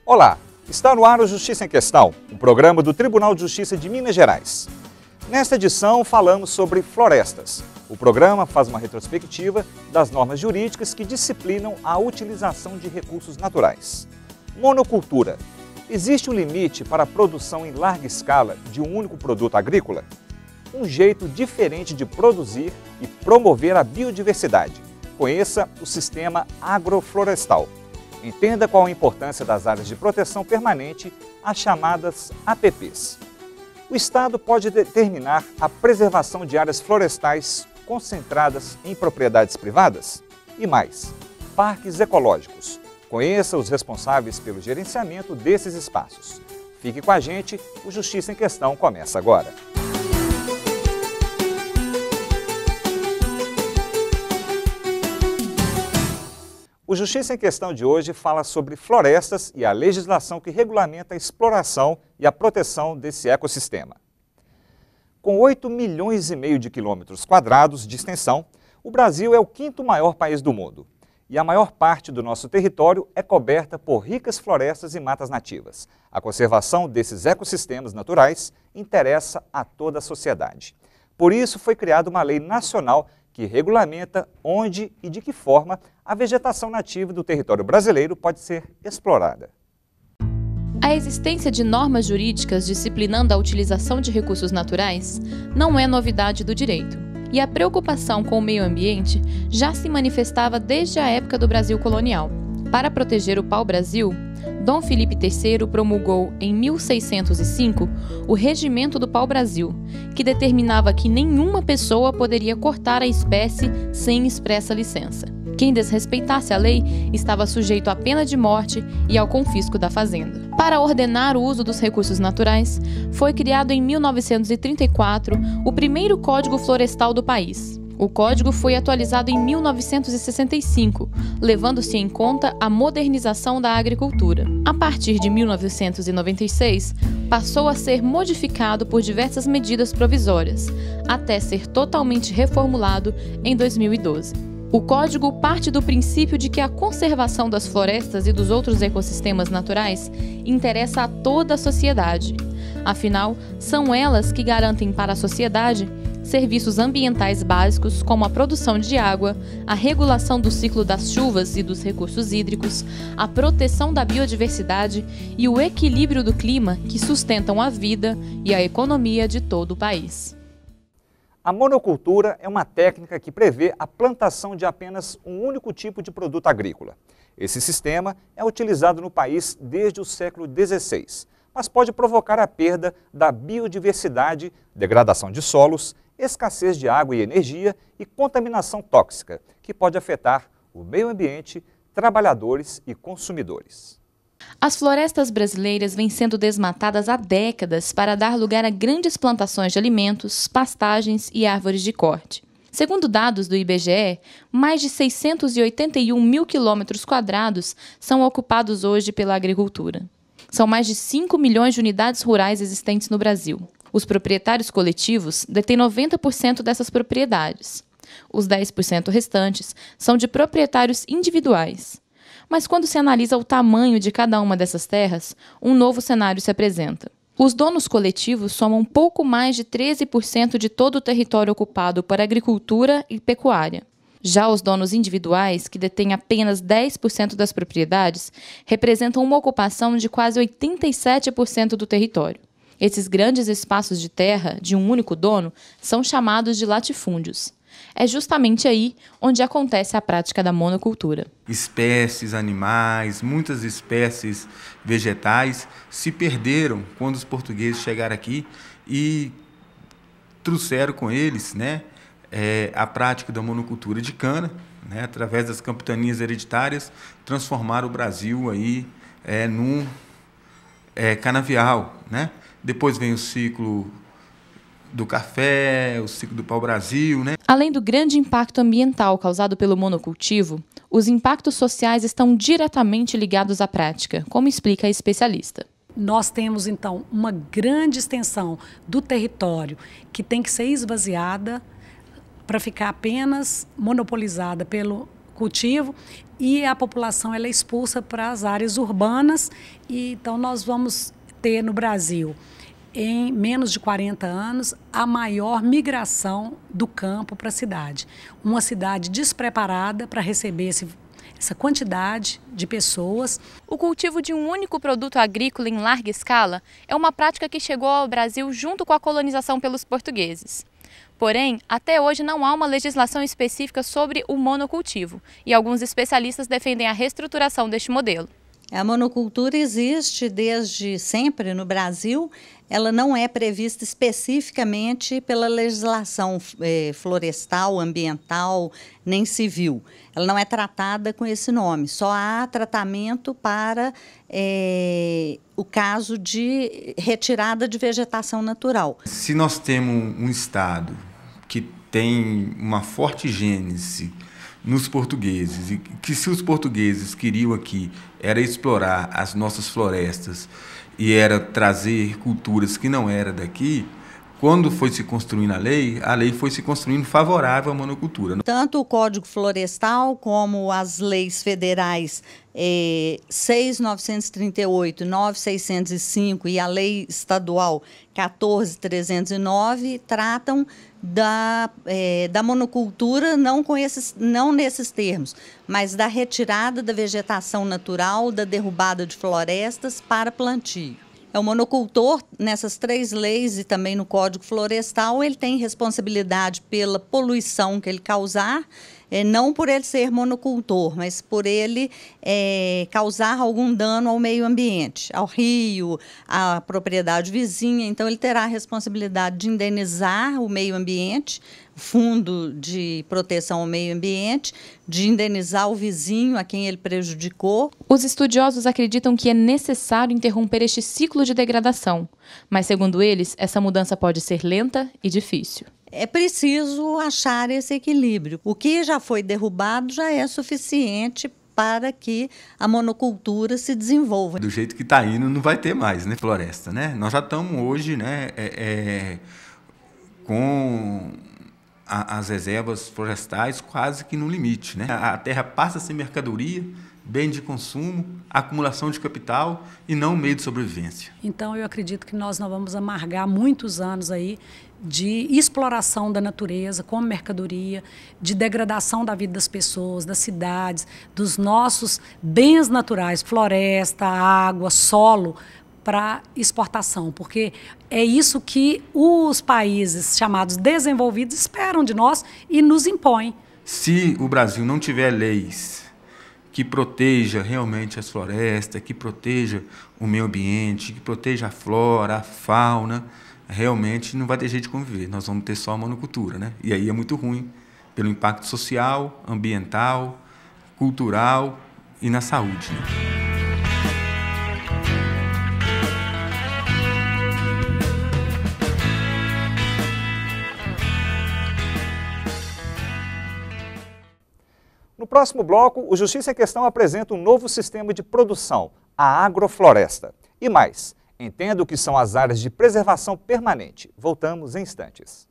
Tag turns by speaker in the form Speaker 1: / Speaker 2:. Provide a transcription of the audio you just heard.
Speaker 1: Olá, está no ar o Justiça em Questão, um programa do Tribunal de Justiça de Minas Gerais. Nesta edição falamos sobre florestas. O programa faz uma retrospectiva das normas jurídicas que disciplinam a utilização de recursos naturais. Monocultura. Existe um limite para a produção em larga escala de um único produto agrícola? Um jeito diferente de produzir e promover a biodiversidade. Conheça o sistema agroflorestal. Entenda qual a importância das áreas de proteção permanente, as chamadas APPs. O Estado pode determinar a preservação de áreas florestais concentradas em propriedades privadas? E mais, parques ecológicos. Conheça os responsáveis pelo gerenciamento desses espaços. Fique com a gente, o Justiça em Questão começa agora. O Justiça em Questão de hoje fala sobre florestas e a legislação que regulamenta a exploração e a proteção desse ecossistema. Com 8,5 milhões de quilômetros quadrados de extensão, o Brasil é o quinto maior país do mundo. E a maior parte do nosso território é coberta por ricas florestas e matas nativas. A conservação desses ecossistemas naturais interessa a toda a sociedade. Por isso foi criada uma lei nacional que regulamenta onde e de que forma a vegetação nativa do território brasileiro pode ser explorada.
Speaker 2: A existência de normas jurídicas disciplinando a utilização de recursos naturais não é novidade do direito. E a preocupação com o meio ambiente já se manifestava desde a época do Brasil colonial. Para proteger o pau-brasil, Dom Felipe III promulgou, em 1605, o Regimento do Pau-Brasil, que determinava que nenhuma pessoa poderia cortar a espécie sem expressa licença. Quem desrespeitasse a lei estava sujeito à pena de morte e ao confisco da fazenda. Para ordenar o uso dos recursos naturais, foi criado em 1934 o primeiro Código Florestal do país. O código foi atualizado em 1965, levando-se em conta a modernização da agricultura. A partir de 1996, passou a ser modificado por diversas medidas provisórias, até ser totalmente reformulado em 2012. O código parte do princípio de que a conservação das florestas e dos outros ecossistemas naturais interessa a toda a sociedade. Afinal, são elas que garantem para a sociedade serviços ambientais básicos como a produção de água, a regulação do ciclo das chuvas e dos recursos hídricos, a proteção da biodiversidade e o equilíbrio do clima que sustentam a vida e a economia de todo o país.
Speaker 1: A monocultura é uma técnica que prevê a plantação de apenas um único tipo de produto agrícola. Esse sistema é utilizado no país desde o século XVI, mas pode provocar a perda da biodiversidade, degradação de solos, escassez de água e energia e contaminação tóxica, que pode afetar o meio ambiente, trabalhadores e consumidores.
Speaker 2: As florestas brasileiras vêm sendo desmatadas há décadas para dar lugar a grandes plantações de alimentos, pastagens e árvores de corte. Segundo dados do IBGE, mais de 681 mil quilômetros quadrados são ocupados hoje pela agricultura. São mais de 5 milhões de unidades rurais existentes no Brasil. Os proprietários coletivos detêm 90% dessas propriedades. Os 10% restantes são de proprietários individuais. Mas quando se analisa o tamanho de cada uma dessas terras, um novo cenário se apresenta. Os donos coletivos somam pouco mais de 13% de todo o território ocupado por agricultura e pecuária. Já os donos individuais, que detêm apenas 10% das propriedades, representam uma ocupação de quase 87% do território. Esses grandes espaços de terra de um único dono são chamados de latifúndios. É justamente aí onde acontece a prática da monocultura.
Speaker 3: Espécies animais, muitas espécies vegetais se perderam quando os portugueses chegaram aqui e trouxeram com eles, a prática da monocultura de cana, através das capitanias hereditárias, transformaram o Brasil aí, num canavial. Depois vem o ciclo do café, o ciclo do pau-brasil,
Speaker 2: Além do grande impacto ambiental causado pelo monocultivo, os impactos sociais estão diretamente ligados à prática, como explica a especialista.
Speaker 4: Nós temos, então, uma grande extensão do território que tem que ser esvaziada para ficar apenas monopolizada pelo monocultivo e a população ela é expulsa para as áreas urbanas. E então nós vamos ter no Brasil, em menos de 40 anos, a maior migração do campo para a cidade. Uma cidade despreparada para receber essa quantidade de pessoas.
Speaker 2: O cultivo de um único produto agrícola em larga escala é uma prática que chegou ao Brasil junto com a colonização pelos portugueses. Porém, até hoje não há uma legislação específica sobre o monocultivo e alguns especialistas defendem a reestruturação deste modelo.
Speaker 5: A monocultura existe desde sempre no Brasil, ela não é prevista especificamente pela legislação florestal, ambiental, nem civil. Ela não é tratada com esse nome, só há tratamento para o caso de retirada de vegetação natural.
Speaker 3: Se nós temos um estado que tem uma forte gênese nos portugueses, e que se os portugueses queriam aqui era explorar as nossas florestas e era trazer culturas que não eram daqui, quando foi se construindo a lei foi se construindo favorável à monocultura.
Speaker 5: Tanto o Código Florestal como as leis federais 6.938, 9.605 e a lei estadual 14.309 tratam da monocultura, não nesses termos, mas da retirada da vegetação natural, da derrubada de florestas para plantio. O monocultor, nessas 3 leis e também no Código Florestal, ele tem responsabilidade pela poluição que ele causar, não por ele ser monocultor, mas por ele causar algum dano ao meio ambiente, ao rio, à propriedade vizinha. Então, ele terá a responsabilidade de indenizar o meio ambiente, o Fundo de Proteção ao Meio Ambiente, de indenizar o vizinho a quem ele prejudicou.
Speaker 2: Os estudiosos acreditam que é necessário interromper este ciclo de degradação, mas, segundo eles, essa mudança pode ser lenta e difícil.
Speaker 5: É preciso achar esse equilíbrio. O que já foi derrubado já é suficiente para que a monocultura se desenvolva.
Speaker 3: Do jeito que está indo, não vai ter mais, né, floresta, né? Nós já estamos hoje, né, com as reservas florestais quase que no limite, né? A terra passa a ser mercadoria, bem de consumo, acumulação de capital e não meio de sobrevivência.
Speaker 4: Então eu acredito que nós não vamos amargar muitos anos aí de exploração da natureza como mercadoria, de degradação da vida das pessoas, das cidades, dos nossos bens naturais, floresta, água, solo, para exportação, porque é isso que os países chamados desenvolvidos esperam de nós e nos impõem.
Speaker 3: Se o Brasil não tiver leis que proteja realmente as florestas, que proteja o meio ambiente, que proteja a flora, a fauna, realmente não vai ter jeito de conviver. Nós vamos ter só a monocultura, né? E aí é muito ruim pelo impacto social, ambiental, cultural e na saúde, né?
Speaker 1: No próximo bloco, o Justiça em Questão apresenta um novo sistema de produção, a agrofloresta. E mais, entenda o que são as áreas de preservação permanente. Voltamos em instantes.